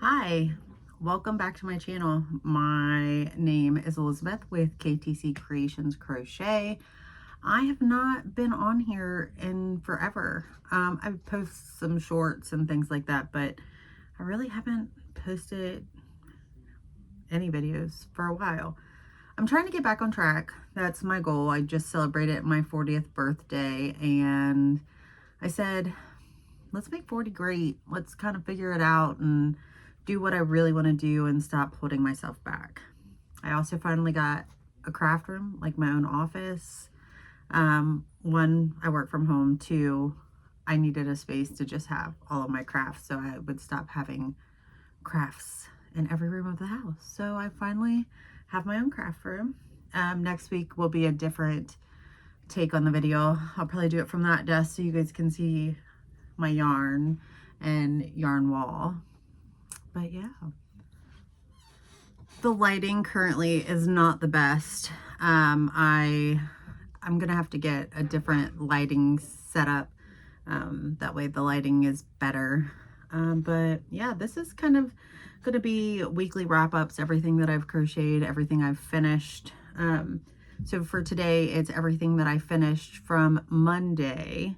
Hi, welcome back to my channel. My name is Elizabeth with KTC Creations Crochet. I have not been on here in forever. I post some shorts and things like that, but I really haven't posted any videos for a while. I'm trying to get back on track. That's my goal. I just celebrated my 40th birthday and I said, let's make 40 great. Let's kind of figure it out and do what I really want to do and stop holding myself back. I also finally got a craft room, like my own office. One, I work from home. Two, I needed a space to just have all of my crafts so I would stop having crafts in every room of the house. So I finally have my own craft room. Next week will be a different take on the video. I'll probably do it from that desk so you guys can see my yarn and yarn wall. But yeah, the lighting currently is not the best. I'm gonna have to get a different lighting setup. That way the lighting is better. But yeah, this is kind of gonna be weekly wrap-ups, everything that I've crocheted, everything I've finished. So for today, it's everything that I finished from Monday,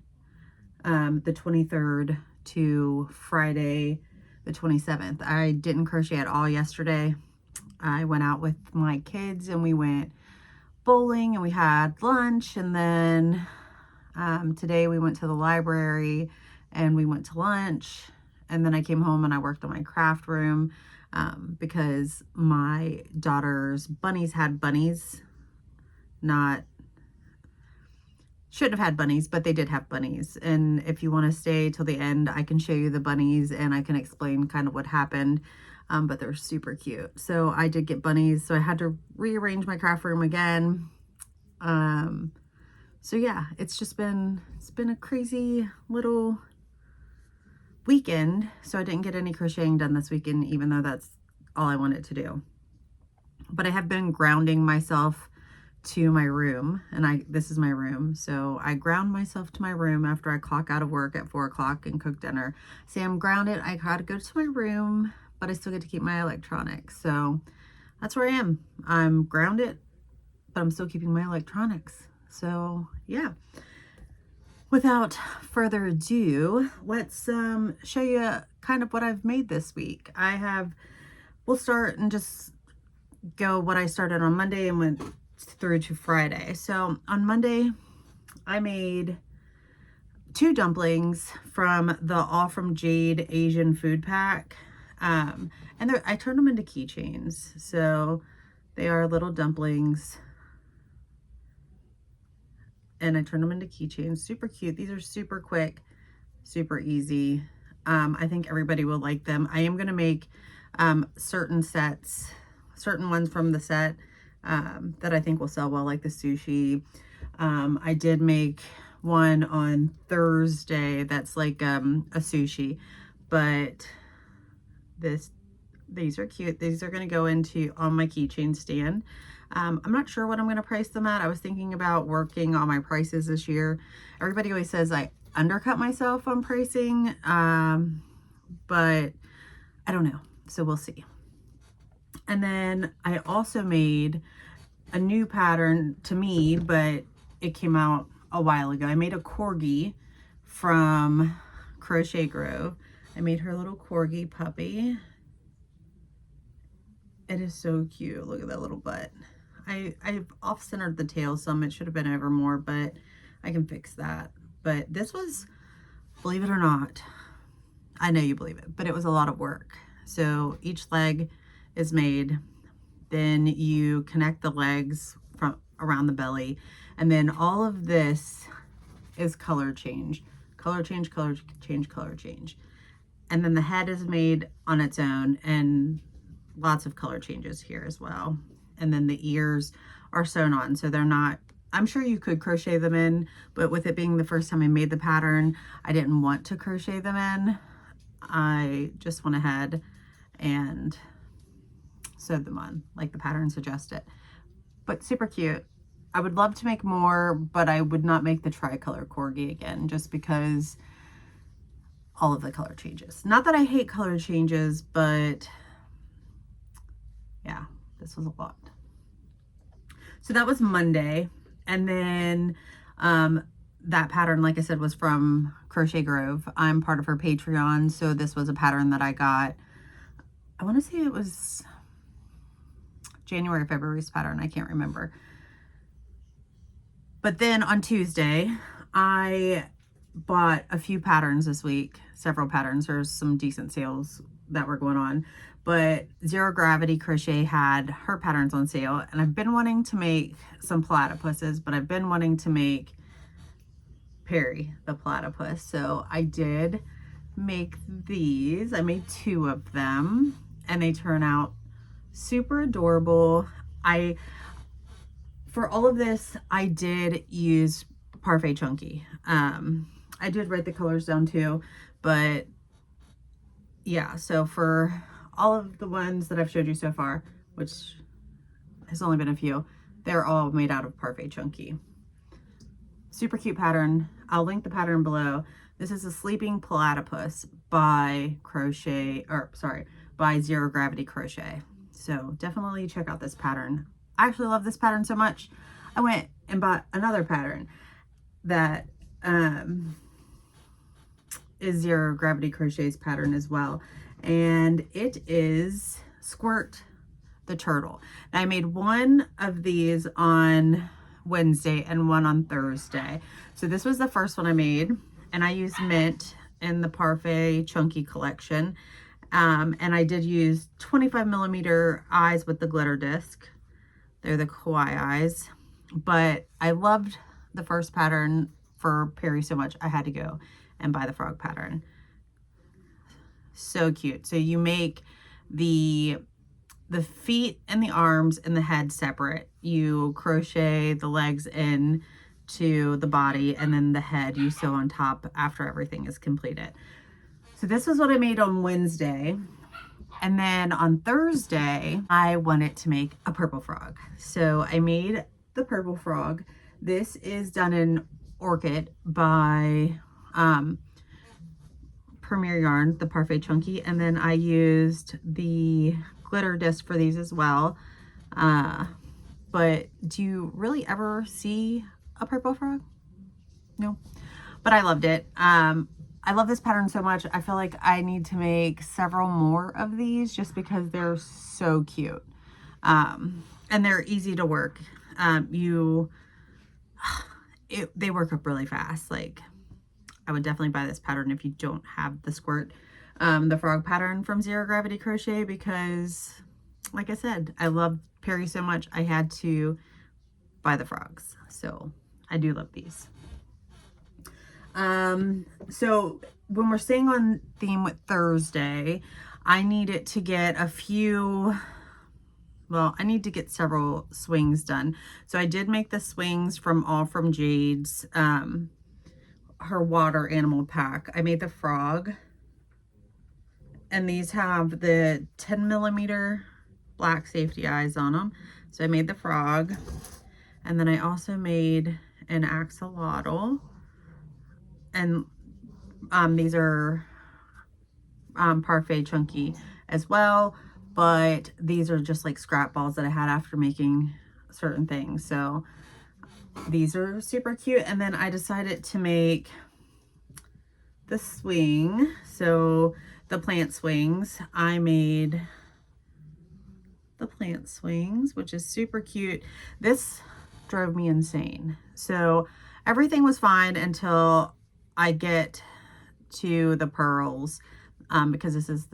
the 23rd to Friday, the 27th. I didn't crochet at all yesterday. I went out with my kids and we went bowling and we had lunch, and then today we went to the library and we went to lunch, and then I came home and I worked on my craft room because my daughter's bunnies had bunnies. Shouldn't have had bunnies, but they did have bunnies. And if you want to stay till the end, I can show you the bunnies and I can explain kind of what happened. But they're super cute. So I did get bunnies, so I had to rearrange my craft room again. So yeah, it's been a crazy little weekend. So I didn't get any crocheting done this weekend, even though that's all I wanted to do. But I have been grounding myself to my room, and this is my room, so I ground myself to my room after I clock out of work at 4 o'clock and cook dinner. See, I'm grounded. I gotta go to my room, but I still get to keep my electronics. So that's where I am. I'm grounded, but I'm still keeping my electronics. So yeah, without further ado, let's show you kind of what I've made this week. We'll start and just go what I started on Monday and went through to Friday. So on Monday, I made 2 dumplings from the All From Jade Asian food pack. And I turned them into keychains. So they are little dumplings. And I turned them into keychains. Super cute. These are super quick, super easy. I think everybody will like them. I am going to make certain ones from the set that I think will sell well, like the sushi. I did make one on Thursday that's like a sushi, but these are cute. These are going to go on my keychain stand. I'm not sure what I'm going to price them at. I was thinking about working on my prices this year. Everybody always says I undercut myself on pricing, but I don't know. So we'll see. And then I also made a new pattern to me, but it came out a while ago. I made a corgi from Crochet Grove. I made her little corgi puppy. It is so cute. Look at that little butt. I've off-centered the tail some. It should have been over more, but I can fix that. But this was, believe it or not, I know you believe it, but it was a lot of work. So each leg is made, then you connect the legs from around the belly, and then all of this is color change, color change, color change, color change. And then the head is made on its own, and lots of color changes here as well. And then the ears are sewn on, so they're not, I'm sure you could crochet them in, but with it being the first time I made the pattern, I didn't want to crochet them in. I just went ahead and sewed them on like the pattern suggested. But super cute. I would love to make more, but I would not make the tricolor corgi again, just because all of the color changes. Not that I hate color changes, but yeah, this was a lot. So that was Monday. And then that pattern, like I said, was from Crochet Grove. I'm part of her Patreon. So this was a pattern that I got, I want to say it was January, February's pattern. I can't remember. But then on Tuesday, I bought a few patterns this week, several patterns. There's some decent sales that were going on, but Zero Gravity Crochet had her patterns on sale, and I've been wanting to make some platypuses, but I've been wanting to make Perry the platypus. So I did make these. I made 2 of them, and they turn out super adorable. For all of this, I did use Parfait Chunky. I did write the colors down too, but yeah, so for all of the ones that I've showed you so far, which has only been a few, they're all made out of Parfait Chunky. Super cute pattern. I'll link the pattern below. This is a Sleeping Platypus by by Zero Gravity Crochet. So definitely check out this pattern. I actually love this pattern so much, I went and bought another pattern that is Zero Gravity Crochet's pattern as well, and it is Squirt the Turtle. Now, I made one of these on Wednesday and one on Thursday. So this was the first one I made, and I used Mint in the Parfait Chunky collection, and I did use 25mm eyes with the glitter disc. They're the kawaii eyes, but I loved the first pattern for Perry so much I had to go and buy the frog pattern. So cute. So you make the feet and the arms and the head separate. You crochet the legs in to the body, and then the head you sew on top after everything is completed. So this was what I made on Wednesday. And then on Thursday, I wanted to make a purple frog. So I made the purple frog. This is done in Orchid by Premier Yarn, the Parfait Chunky. And then I used the glitter disc for these as well. But do you really ever see a purple frog? No, but I loved it. I love this pattern so much. I feel like I need to make several more of these just because they're so cute. And they're easy to work. They work up really fast. Like, I would definitely buy this pattern if you don't have the Squirt, the frog pattern from Zero Gravity Crochet, because like I said, I love Perry so much I had to buy the frogs. So I do love these. So when we're staying on theme with Thursday, I needed to get I need to get several swings done. So I did make the swings from All From Jade's, her water animal pack. I made the frog, and these have the 10mm black safety eyes on them. So I made the frog, and then I also made an axolotl. And these are Parfait Chunky as well, but these are just like scrap balls that I had after making certain things. So these are super cute. And then I decided to make the swing. So the plant swings, I made the plant swings, which is super cute. This drove me insane. So everything was fine until I get to the pearls, because this is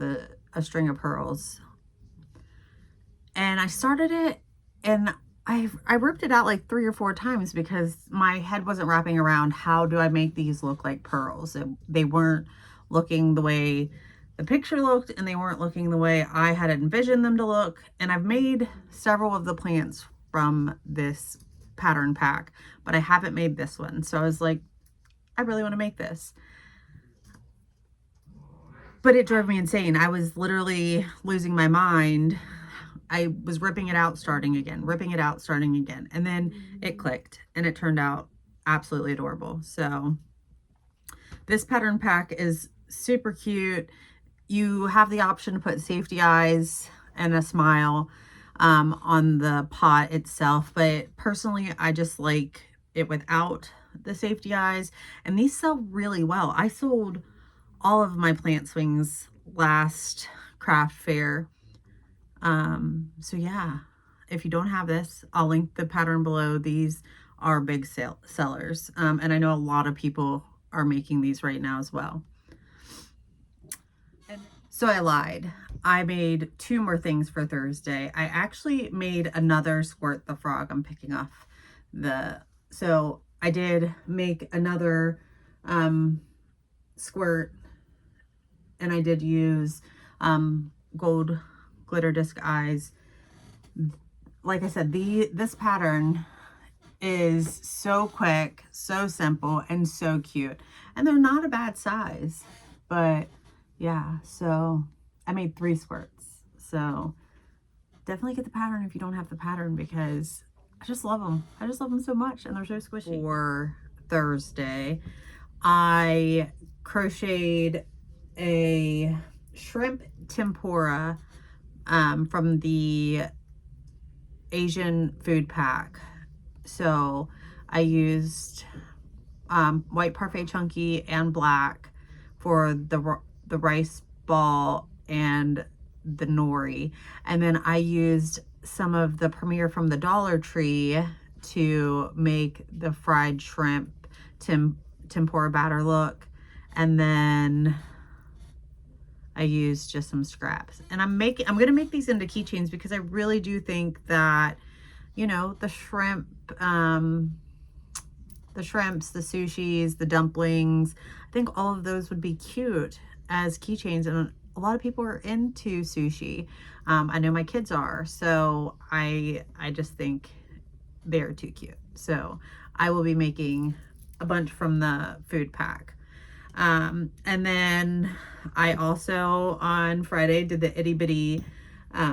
a string of pearls, and I started it and I ripped it out like 3 or 4 times because my head wasn't wrapping around how do I make these look like pearls. They weren't looking the way the picture looked, and they weren't looking the way I had envisioned them to look. And I've made several of the plants from this pattern pack, but I haven't made this one. So I was like, I really want to make this. But it drove me insane. I was literally losing my mind. I was ripping it out, starting again, ripping it out, starting again. And then it clicked, and it turned out absolutely adorable. So this pattern pack is super cute. You have the option to put safety eyes and a smile on the pot itself, but personally I just like it without the safety eyes, and these sell really well. I sold all of my plant swings last craft fair. So yeah, if you don't have this, I'll link the pattern below. These are big sellers, and I know a lot of people are making these right now as well. So I lied. I made 2 more things for Thursday. I actually made another Squirt the Frog. I'm picking off so I did make another squirt, and I did use gold glitter disc eyes. Like I said, this pattern is so quick, so simple, and so cute. And they're not a bad size, but yeah, so I made 3 squirts. So definitely get the pattern if you don't have the pattern, because I just love them. I just love them so much, and they're so squishy. For Thursday, I crocheted a shrimp tempura from the Asian food pack. So I used white parfait chunky and black for the rice ball and the nori, and then I used some of the Premier from the Dollar Tree to make the fried shrimp tempura batter look, and then I used just some scraps. And I'm gonna make these into keychains, because I really do think that, you know, the shrimp, the shrimps, the sushis, the dumplings, I think all of those would be cute as keychains. And a lot of people are into sushi. I know my kids are, so I just think they're too cute. So I will be making a bunch from the food pack. And then I also on Friday did the itty bitty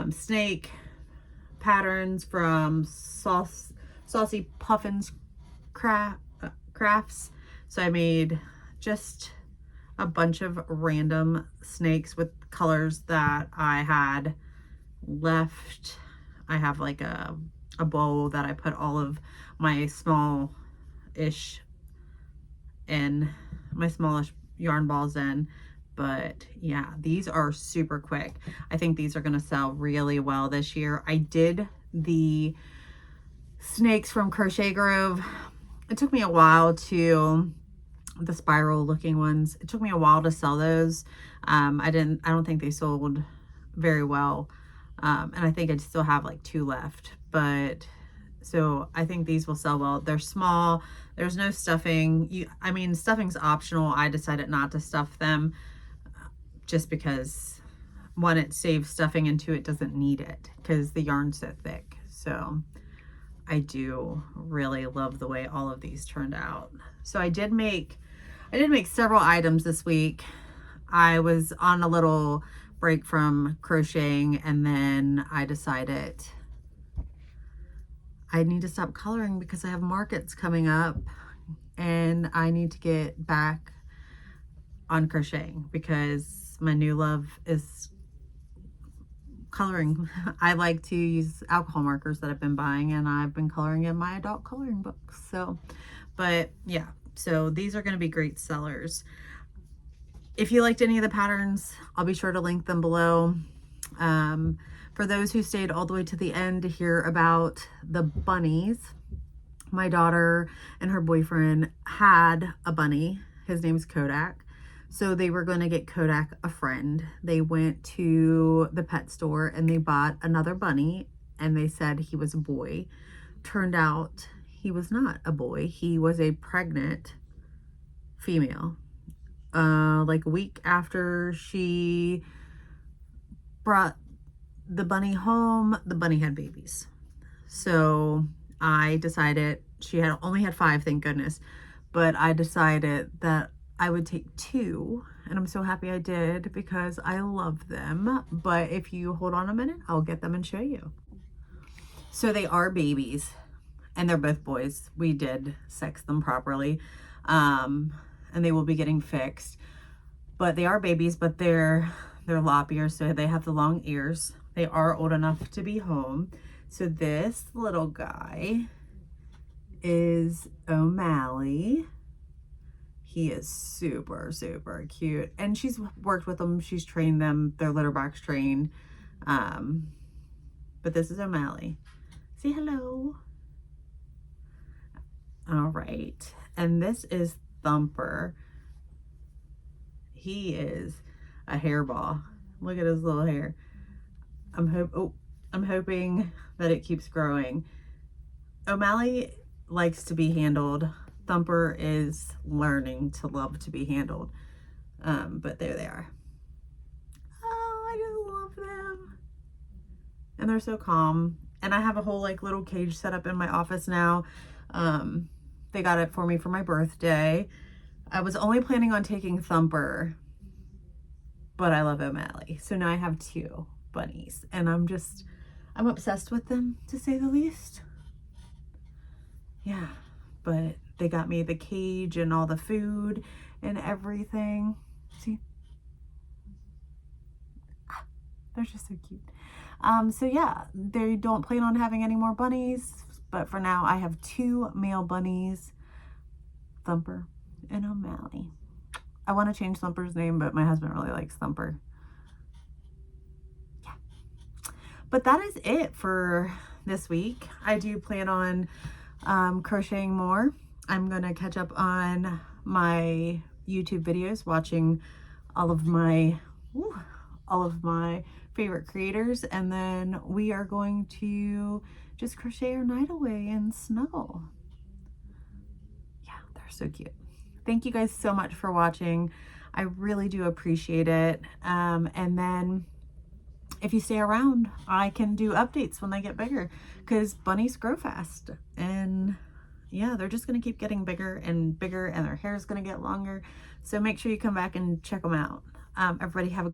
snake patterns from Saucy Puffins Crafts. So I made just a bunch of random snakes with colors that I had left. I have like a bowl that I put all of my small-ish in, my smallish yarn balls in. But yeah, these are super quick. I think these are going to sell really well this year. I did the snakes from Crochet Grove. It took me a while to, the spiral looking ones, it took me a while to sell those. I don't think they sold very well. And I think I still have like 2 left, but so I think these will sell well. They're small. There's no stuffing. I mean, stuffing's optional. I decided not to stuff them just because, 1, it saves stuffing, and 2, it doesn't need it because the yarn's so thick. So I do really love the way all of these turned out. So I did make several items this week. I was on a little break from crocheting, and then I decided I need to stop coloring because I have markets coming up, and I need to get back on crocheting because my new love is coloring. I like to use alcohol markers that I've been buying, and I've been coloring in my adult coloring books. So, but yeah, so these are going to be great sellers. If you liked any of the patterns, I'll be sure to link them below. For those who stayed all the way to the end to hear about the bunnies, my daughter and her boyfriend had a bunny. His name's Kodak. So they were going to get Kodak a friend. They went to the pet store and they bought another bunny, and they said he was a boy. Turned out he was not a boy. He was a pregnant female. Like a week after she brought the bunny home, the bunny had babies. So I decided, she had only had 5, thank goodness, but I decided that I would take 2, and I'm so happy I did because I love them. But if you hold on a minute, I'll get them and show you. So they are babies, and they're both boys. We did sex them properly, and they will be getting fixed. but they are babies, but they're lop ears, so they have the long ears. They are old enough to be home. So this little guy is O'Malley. He is super, super cute. And she's worked with them. She's trained them. They're litter box trained. But this is O'Malley. Say hello. All right. And this is Thumper. He is a hairball. Look at his little hair. I'm hoping that it keeps growing. O'Malley likes to be handled. Thumper is learning to love to be handled. But there they are. Oh, I just love them. And they're so calm. And I have a whole like little cage set up in my office now. They got it for me for my birthday. I was only planning on taking Thumper, but I love O'Malley. So now I have 2 bunnies, and I'm obsessed with them, to say the least. Yeah, but they got me the cage and all the food and everything. See? They're just so cute. So yeah, they don't plan on having any more bunnies, but for now I have 2 male bunnies, Thumper and O'Malley. I want to change Thumper's name, but my husband really likes Thumper. Yeah. But that is it for this week. I do plan on crocheting more. I'm going to catch up on my YouTube videos, watching all of my favorite creators, and then we are going to just crochet our night away in snow. Yeah, they're so cute. Thank you guys so much for watching. I really do appreciate it. And then if you stay around, I can do updates when they get bigger, because bunnies grow fast. And yeah, they're just going to keep getting bigger and bigger, and their hair is going to get longer. So make sure you come back and check them out. Everybody have a